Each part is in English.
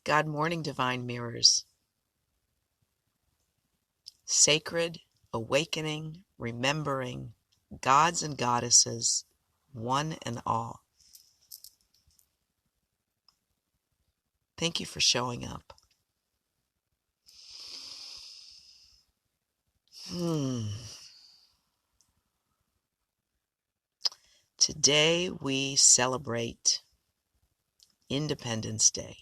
God morning, divine mirrors. Sacred, awakening, remembering, gods and goddesses, one and all. Thank you for showing up. Today we celebrate Independence Day.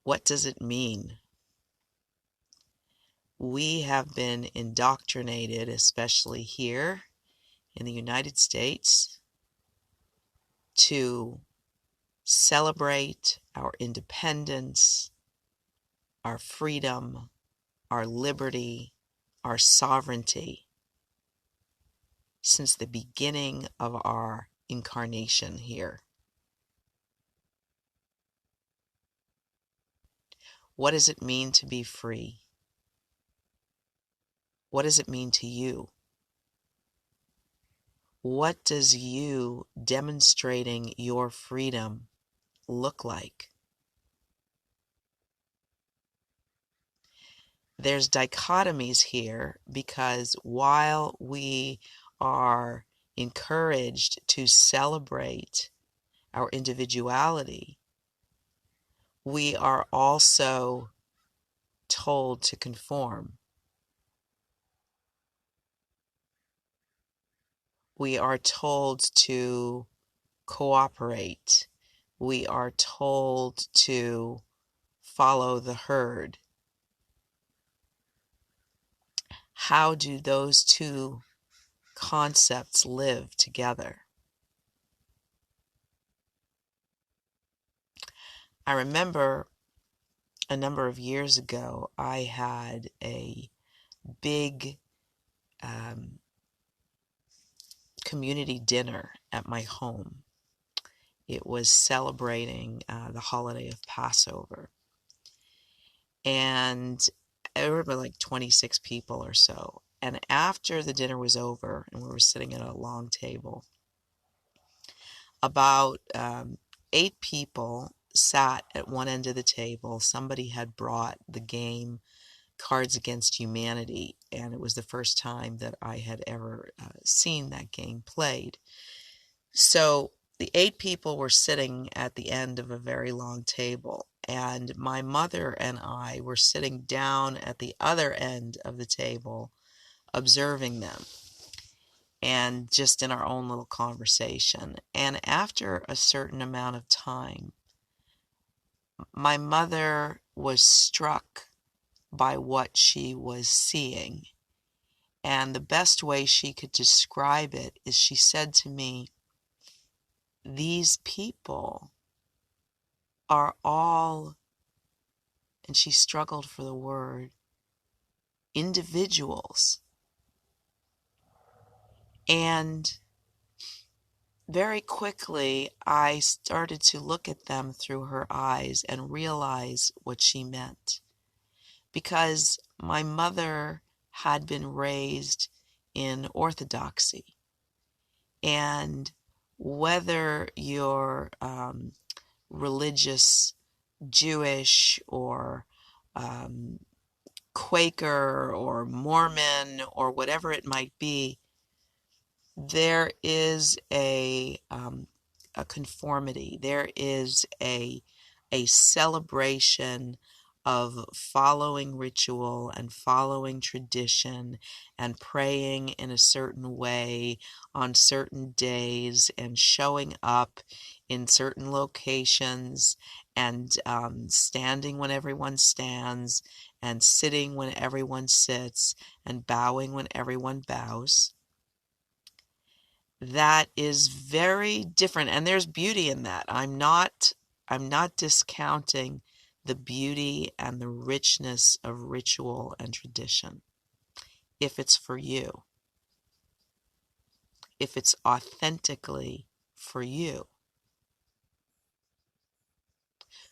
What does it mean? We have been indoctrinated, especially here in the United States, to celebrate our independence, our freedom, our liberty, our sovereignty since the beginning of our incarnation here. What does it mean to be free? What does it mean to you? What does you demonstrating your freedom look like? There's dichotomies here because while we are encouraged to celebrate our individuality, we are also told to conform. We are told to cooperate. We are told to follow the herd. How do those two concepts live together? I remember a number of years ago, I had a big community dinner at my home. It was celebrating the holiday of Passover. And there were like 26 people or so. And after the dinner was over and we were sitting at a long table, about 8 people sat at one end of the table. Somebody had brought the game Cards Against Humanity, and it was the first time that I had ever seen that game played. So the 8 people were sitting at the end of a very long table, and my mother and I were sitting down at the other end of the table observing them and just in our own little conversation. And after a certain amount of time, my mother was struck by what she was seeing. And the best way she could describe it is she said to me, "These people are all," and she struggled for the word, "individuals." And very quickly, I started to look at them through her eyes and realize what she meant. Because my mother had been raised in orthodoxy. And whether you're religious, Jewish, or Quaker, or Mormon, or whatever it might be, there is a conformity. There is a celebration of following ritual and following tradition and praying in a certain way on certain days and showing up in certain locations and standing when everyone stands and sitting when everyone sits and bowing when everyone bows. That is very different, and there's beauty in that. I'm not discounting the beauty and the richness of ritual and tradition if it's for you, if it's authentically for you,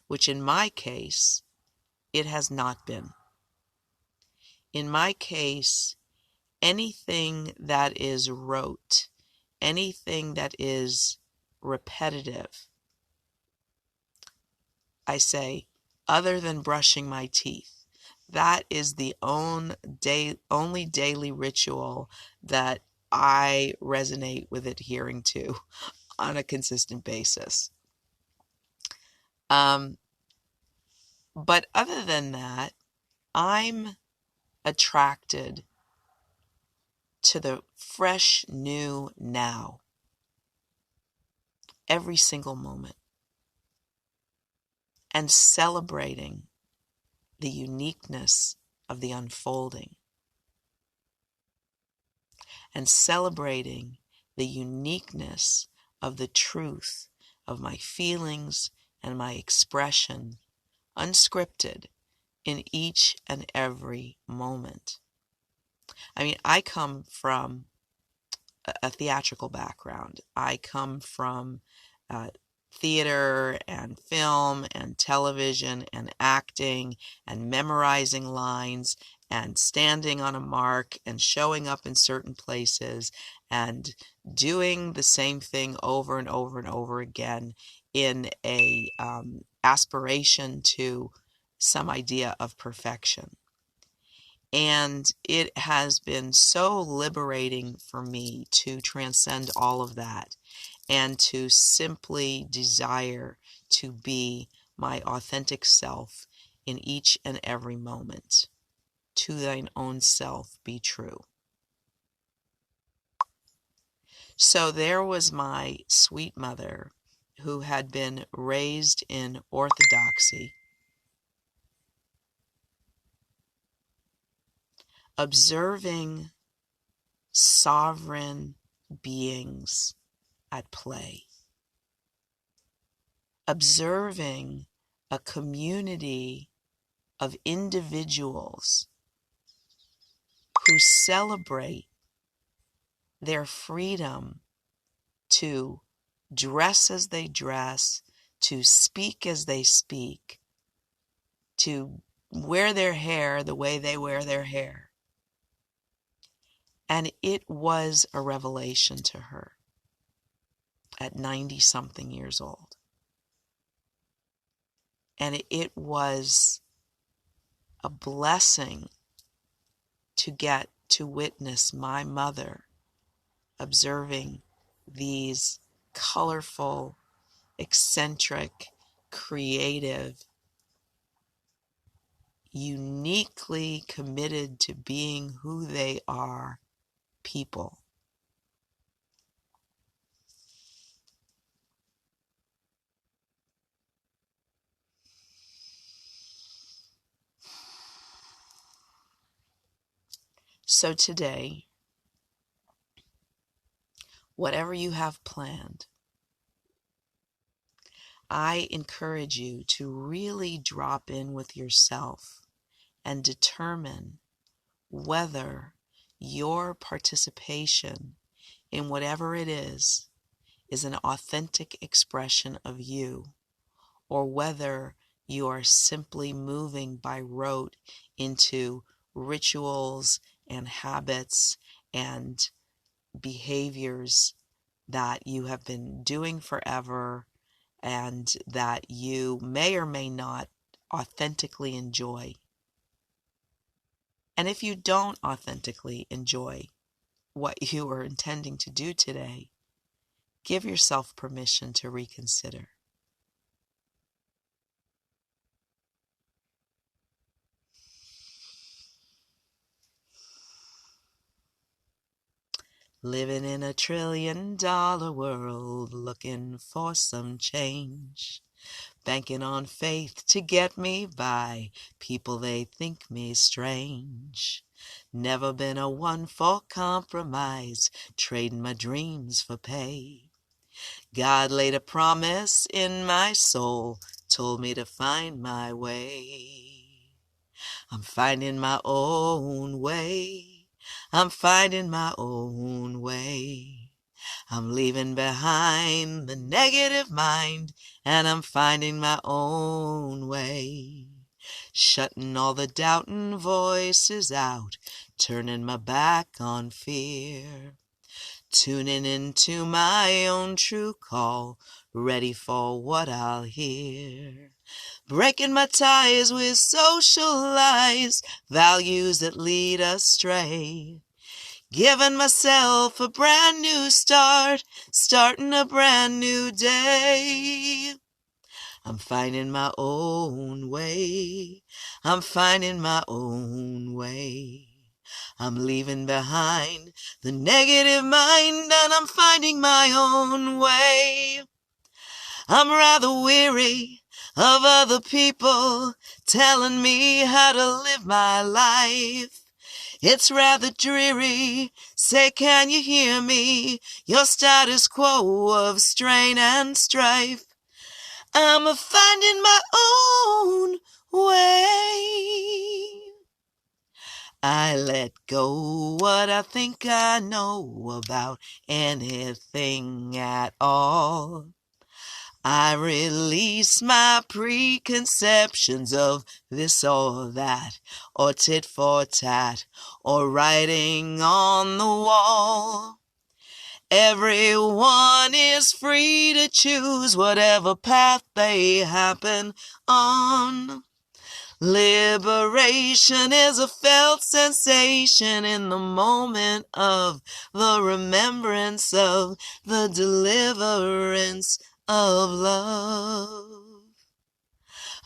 which in my case it has not been. In my case, anything that is rote, anything that is repetitive, I say, other than brushing my teeth. That is the only daily ritual that I resonate with adhering to on a consistent basis. But other than that, I'm attracted to the fresh, new now, every single moment, and celebrating the uniqueness of the unfolding, and celebrating the uniqueness of the truth of my feelings and my expression, unscripted, in each and every moment. I mean, I come from a theatrical background. I come from theater and film and television and acting and memorizing lines and standing on a mark and showing up in certain places and doing the same thing over and over and over again in a aspiration to some idea of perfection. And it has been so liberating for me to transcend all of that and to simply desire to be my authentic self in each and every moment. To thine own self be true. So there was my sweet mother who had been raised in orthodoxy, observing sovereign beings at play, observing a community of individuals who celebrate their freedom to dress as they dress, to speak as they speak, to wear their hair the way they wear their hair. And it was a revelation to her at 90-something years old. And it was a blessing to get to witness my mother observing these colorful, eccentric, creative, uniquely committed to being who they are people. So today, whatever you have planned, I encourage you to really drop in with yourself and determine whether your participation in whatever it is an authentic expression of you, or whether you are simply moving by rote into rituals and habits and behaviors that you have been doing forever and that you may or may not authentically enjoy. And if you don't authentically enjoy what you are intending to do today, give yourself permission to reconsider. Living in $1 trillion world, looking for some change. Banking on faith to get me by, people they think me strange. Never been a one for compromise, trading my dreams for pay. God laid a promise in my soul, told me to find my way. I'm finding my own way. I'm finding my own way. I'm leaving behind the negative mind, and I'm finding my own way. Shutting all the doubting voices out, turning my back on fear. Tuning into my own true call, ready for what I'll hear. Breaking my ties with social lies, values that lead astray. Giving myself a brand new start, starting a brand new day. I'm finding my own way. I'm finding my own way. I'm leaving behind the negative mind and I'm finding my own way. I'm rather weary of other people telling me how to live my life. It's rather dreary, say can you hear me? Your status quo of strain and strife. I'm finding my own way. I let go what I think I know about anything at all. I release my preconceptions of this or that, or tit for tat, or writing on the wall. Everyone is free to choose whatever path they happen on. Liberation is a felt sensation in the moment of the remembrance of the deliverance of love.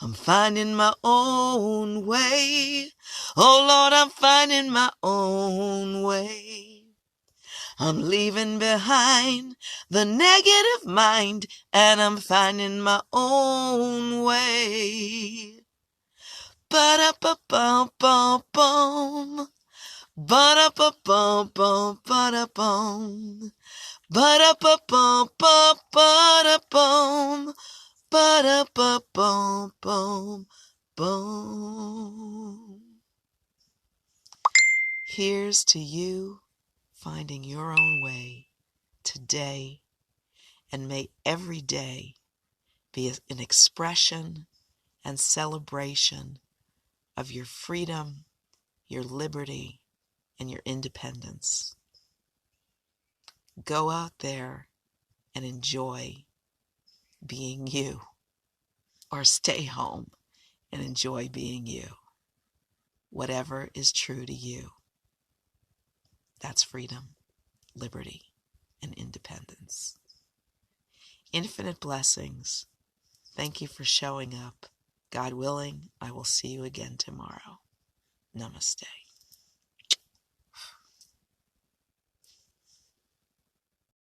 I'm finding my own way. Oh Lord, I'm finding my own way. I'm leaving behind the negative mind and I'm finding my own way. Ba-da-ba-bum-bum-bum. Ba-da-ba-bum-bum, ba-da-bum. Ba-da-ba-bum-bum, ba-da-bum. Ba-da-ba-bum-bum, bum. Here's to you finding your own way today, and may every day be an expression and celebration of your freedom, your liberty, and your independence. Go out there and enjoy being you, or stay home and enjoy being you. Whatever is true to you, that's freedom, liberty, and independence. Infinite blessings. Thank you for showing up. God willing, I will see you again tomorrow. Namaste.